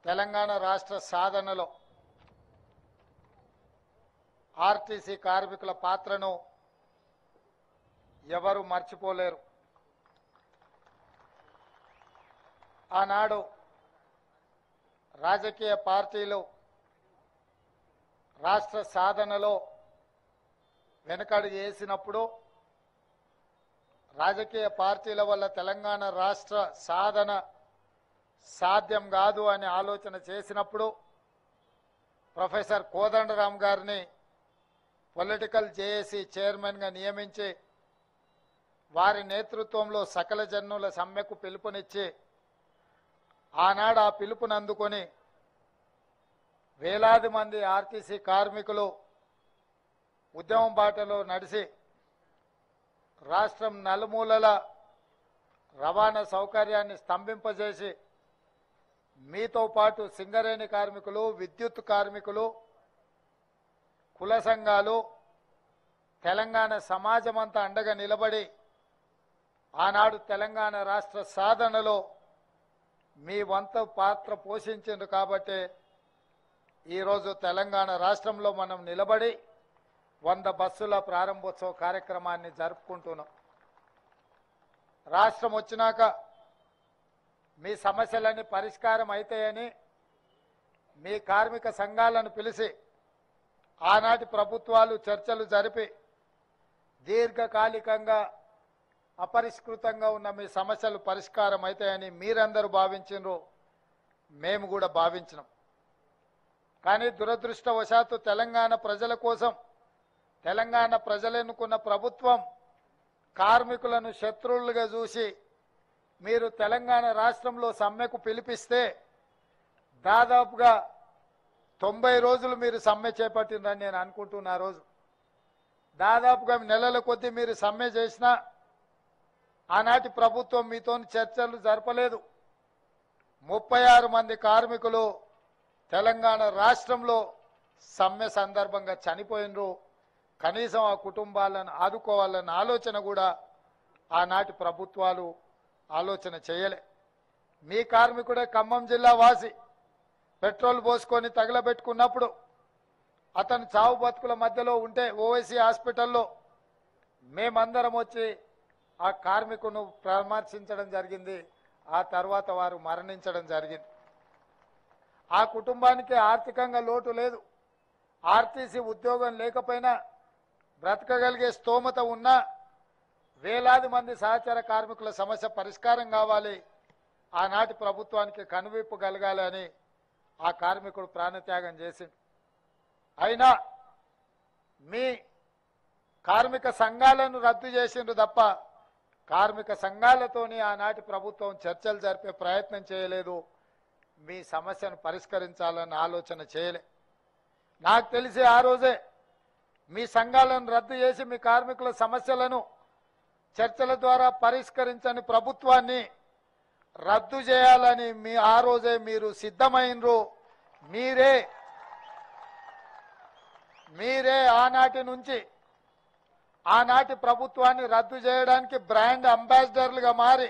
తెలంగాణ రాష్ట్ర సాధనలో ఆర్టీసీ కార్మికుల పాత్రను ఎవరు మర్చిపోలేరు. ఆనాడు రాజకీయ పార్టీలు రాష్ట్ర సాధనలో వెనకడుగు వేసినప్పుడు రాజకీయ పార్టీల వల్ల తెలంగాణ రాష్ట్ర సాధన సాధ్యం కాదు అని ఆలోచన చేసినప్పుడు ప్రొఫెసర్ కోదండరాం గారిని పొలిటికల్ జేఏసీ చైర్మన్గా నియమించి వారి నేతృత్వంలో సకల జనుల సమ్మెకు పిలుపునిచ్చి ఆనాడు ఆ పిలుపుని అందుకొని వేలాది మంది ఆర్టీసీ కార్మికులు ఉద్యమం బాటలో నడిచి రాష్ట్రం నలుమూలల రవాణా సౌకర్యాన్ని స్తంభింపజేసి మీతో పాటు సింగరేణి కార్మికులు, విద్యుత్ కార్మికులు, కుల సంఘాలు, తెలంగాణ సమాజమంతా అండగా నిలబడి ఆనాడు తెలంగాణ రాష్ట్ర సాధనలో మీ వంతు పాత్ర పోషించింది కాబట్టి ఈరోజు తెలంగాణ రాష్ట్రంలో మనం నిలబడి 100 బస్సుల ప్రారంభోత్సవ కార్యక్రమాన్ని జరుపుకుంటున్నాం. రాష్ట్రం వచ్చినాక మీ సమస్యలన్నీ పరిష్కారం అవుతాయని మీ కార్మిక సంఘాలను పిలిచి ఆనాటి ప్రభుత్వాలు చర్చలు జరిపి దీర్ఘకాలికంగా అపరిష్కృతంగా ఉన్న మీ సమస్యలు పరిష్కారం అవుతాయని మీరందరూ భావించారు, మేము కూడా భావించినాం. కానీ దురదృష్టవశాత్తు తెలంగాణ ప్రజల కోసం తెలంగాణ ప్రజలెన్నుకున్న ప్రభుత్వం కార్మికులను శత్రువులుగా చూసి మీరు తెలంగాణ రాష్ట్రంలో సమ్మెకు పిలిపిస్తే దాదాపుగా 90 రోజులు మీరు సమ్మె చేపట్టిందని నేను అనుకుంటున్నా. రోజు దాదాపుగా నెలల కొద్దీ మీరు సమ్మె చేసినా ఆనాటి ప్రభుత్వం మీతో చర్చలు జరపలేదు. 36 మంది కార్మికులు తెలంగాణ రాష్ట్రంలో సమ్మె సందర్భంగా చనిపోయినరు. కనీసం ఆ కుటుంబాలను ఆదుకోవాలన్న ఆలోచన కూడా ఆనాటి ప్రభుత్వాలు ఆలోచన చేయలే. మీ కార్మికుడే ఖమ్మం జిల్లా వాసి పెట్రోల్ పోసుకొని తగలబెట్టుకున్నప్పుడు అతను చావు బతుకుల మధ్యలో ఉంటే ఓవైసీ హాస్పిటల్లో మేమందరం వచ్చి ఆ కార్మికును పరామర్శించడం జరిగింది. ఆ తర్వాత వారు మరణించడం జరిగింది. ఆ కుటుంబానికి ఆర్థికంగా లోటు లేదు. ఆర్టీసీ ఉద్యోగం లేకపోయినా బ్రతకగలిగే స్తోమత ఉన్నా వేలాది మంది సహచర కార్మికుల సమస్య పరిష్కారం కావాలి, ఆనాటి ప్రభుత్వానికి కనువిప్పు కలగాలి అని ఆ కార్మికుడు ప్రాణత్యాగం చేసింది. అయినా మీ కార్మిక సంఘాలను రద్దు చేసిండ్రు తప్ప కార్మిక సంఘాలతోని ఆనాటి ప్రభుత్వం చర్చలు జరిపే ప్రయత్నం చేయలేదు. మీ సమస్యను పరిష్కరించాలన్న ఆలోచన చేయలే. నాకు తెలిసి ఆ రోజే మీ సంఘాలను రద్దు చేసి మీ కార్మికుల సమస్యలను చర్చల ద్వారా పరిష్కరించని ప్రభుత్వాన్ని రద్దు చేయాలని ఆ రోజే మీరు సిద్ధమైనరు. మీరే ఆనాటి నుంచి ఆనాటి ప్రభుత్వాన్ని రద్దు చేయడానికి బ్రాండ్ అంబాసిడర్లుగా మారి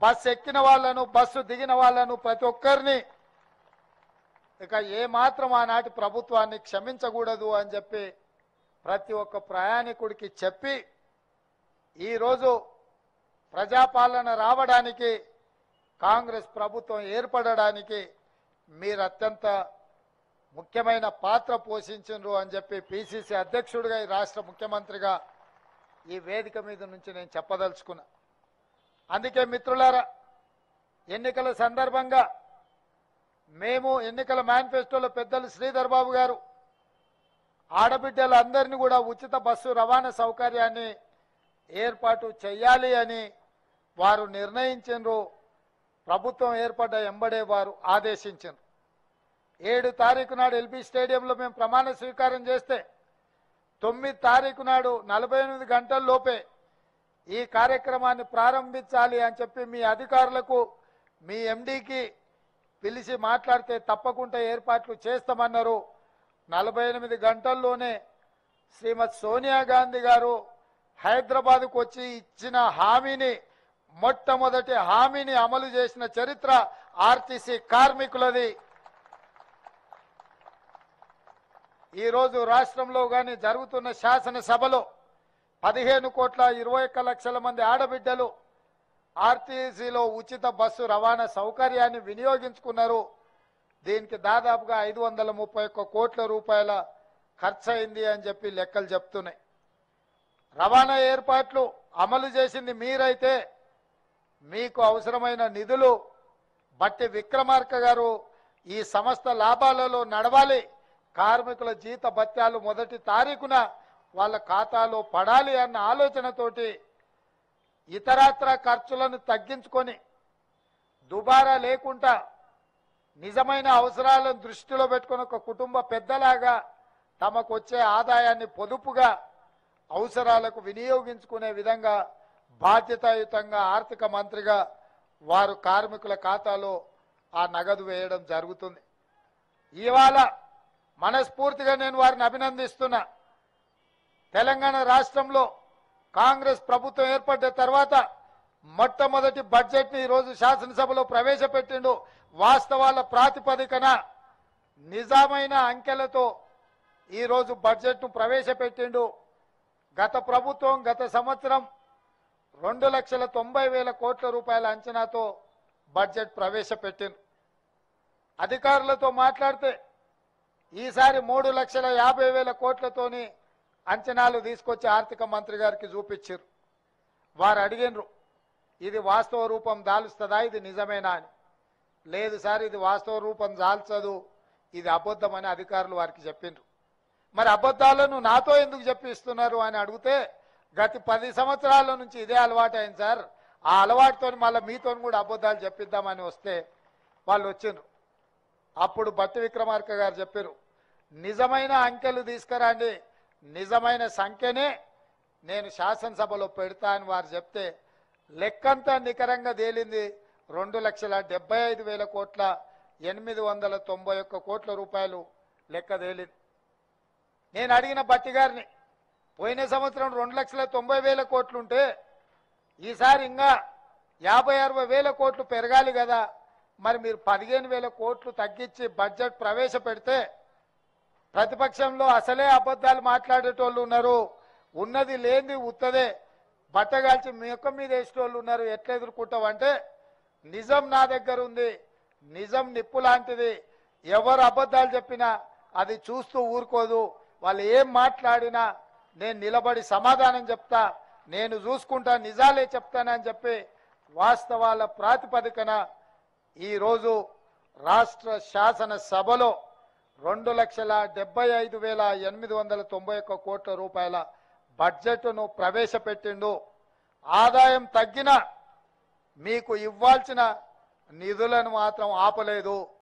బస్సు ఎక్కిన వాళ్ళను, బస్సు దిగిన వాళ్ళను ప్రతి ఒక్కరిని ఇక ఏమాత్రం ఆనాటి ప్రభుత్వాన్ని క్షమించకూడదు అని చెప్పి ప్రతి ఒక్క ప్రయాణికుడికి చెప్పి ఈరోజు ప్రజాపాలన రావడానికి, కాంగ్రెస్ ప్రభుత్వం ఏర్పడడానికి మీరు అత్యంత ముఖ్యమైన పాత్ర పోషించారు అని చెప్పి పిసిసి అధ్యక్షుడిగా, ఈ రాష్ట్ర ముఖ్యమంత్రిగా ఈ వేదిక మీద నుంచి నేను చెప్పదలుచుకున్నా. అందుకే మిత్రులారా, ఎన్నికల సందర్భంగా మేము ఎన్నికల మేనిఫెస్టోలో పెద్దలు శ్రీధర్ బాబు గారు ఆడబిడ్డలందరినీ కూడా ఉచిత బస్సు రవాణా సౌకర్యాన్ని ఏర్పాటు చేయాలి అని వారు నిర్ణయించారు. ప్రభుత్వం ఏర్పడ్డ ఎంబడే వారు ఆదేశించారు. 7 తారీఖు నాడు ఎల్బీ స్టేడియంలో మేము ప్రమాణ స్వీకారం చేస్తే 9 తారీఖు నాడు 48 గంటల్లోపే ఈ కార్యక్రమాన్ని ప్రారంభించాలి అని చెప్పి మీ అధికారులకు, మీ ఎండీకి పిలిచి మాట్లాడితే తప్పకుండా ఏర్పాట్లు చేస్తామన్నారు. 48 గంటల్లోనే శ్రీమతి సోనియా గాంధీ గారు హైదరాబాద్కు వచ్చి ఇచ్చిన హామీని, మొట్టమొదటి హామీని అమలు చేసిన చరిత్ర ఆర్టీసీ కార్మికులది. ఈరోజు రాష్ట్రంలో కానీ జరుగుతున్న శాసనసభలో 15,21,00,000 మంది ఆడబిడ్డలు ఆర్టీసీలో ఉచిత బస్సు రవాణా సౌకర్యాన్ని వినియోగించుకున్నారు. దీనికి దాదాపుగా 531 కోట్ల రూపాయల ఖర్చు అయింది అని చెప్పి లెక్కలు చెప్తున్నాయి. రవాణా ఏర్పాట్లు అమలు చేసింది మీరైతే మీకు అవసరమైన నిధులు బట్టి విక్రమార్క గారు ఈ సంస్థ లాభాలలో నడవాలి, కార్మికుల జీత భత్యాలు 1వ తారీఖున వాళ్ళ ఖాతాలో పడాలి అన్న ఆలోచనతోటి ఇతరత్ర ఖర్చులను తగ్గించుకొని దుబారా లేకుండా నిజమైన అవసరాలను దృష్టిలో పెట్టుకుని ఒక కుటుంబ పెద్దలాగా తమకు వచ్చే ఆదాయాన్ని పొదుపుగా అవసరాలకు వినియోగించుకునే విధంగా బాధ్యతాయుతంగా ఆర్థిక మంత్రిగా వారు కార్మికుల ఖాతాలో ఆ నగదు వేయడం జరుగుతుంది. ఇవాళ మనస్ఫూర్తిగా నేను వారిని అభినందిస్తున్నా. తెలంగాణ రాష్ట్రంలో కాంగ్రెస్ ప్రభుత్వం ఏర్పడ్డ తర్వాత మొట్టమొదటి బడ్జెట్ని ఈరోజు శాసనసభలో ప్రవేశపెట్టిండు. వాస్తవాల ప్రాతిపదికన నిజమైన అంకెలతో ఈరోజు బడ్జెట్ను ప్రవేశపెట్టిండు. గత ప్రభుత్వం గత సంవత్సరం 2,90,000 కోట్ల రూపాయల అంచనాతో బడ్జెట్ ప్రవేశపెట్టింది. అధికారులతో మాట్లాడితే ఈసారి 3,50,000 కోట్లతోని అంచనాలు తీసుకొచ్చి ఆర్థిక మంత్రి గారికి చూపించారు. వారు అడిగినరు, ఇది వాస్తవ రూపం దాలుస్తుందా, ఇది నిజమేనా అని. లేదు సార్, ఇది వాస్తవ రూపం దాల్చదు, ఇది అబద్ధమని అధికారులు వారికి చెప్పిండ్రు. మరి అబద్ధాలను నాతో ఎందుకు చెప్పిస్తున్నారు అని అడిగితే గత 10 సంవత్సరాల నుంచి ఇదే అలవాటు అయింది సార్, ఆ అలవాటుతో మళ్ళీ మీతో కూడా అబద్ధాలు చెప్పిద్దామని వస్తే వాళ్ళు వచ్చిండ్రు. అప్పుడు బట్టి విక్రమార్క గారు చెప్పారు, నిజమైన అంకెలు తీసుకురండి, నిజమైన సంఖ్యనే నేను శాసనసభలో పెడతా అని వారు చెప్తే లెక్కంతా నికరంగా తేలింది 2,75,000 కోట్ల 891 కోట్ల రూపాయలు లెక్క తేలింది. నేను అడిగిన బట్టి గారిని, పోయిన సంవత్సరం 2,90,000 కోట్లుంటే ఈసారి ఇంకా 50,000-60,000 కోట్లు పెరగాలి కదా, మరి మీరు 15,000 కోట్లు తగ్గించి బడ్జెట్ ప్రవేశపెడితే ప్రతిపక్షంలో అసలే అబద్ధాలు మాట్లాడేటోళ్ళు ఉన్నారు, ఉన్నది లేనిది ఉత్తదే బట్టగాల్చి ముఖం మీద వేసేటోళ్ళు ఉన్నారు, ఎట్లా ఎదుర్కొంటావంటే నిజం నా దగ్గర ఉంది, నిజం నిప్పు లాంటిది, ఎవరు అబద్ధాలు చెప్పినా అది చూస్తూ ఊరుకోదు, వాళ్ళు ఏం మాట్లాడినా నేను నిలబడి సమాధానం చెప్తా, నేను చూసుకుంటా, నిజాలే చెప్తానని చెప్పి వాస్తవాల ప్రాతిపదికన ఈరోజు రాష్ట్ర శాసనసభలో 2,75,891 కోట్ల రూపాయల బడ్జెట్ను ప్రవేశపెట్టిండు. ఆదాయం తగ్గిన మీకు ఇవ్వాల్సిన నిధులను మాత్రం ఆపలేదు.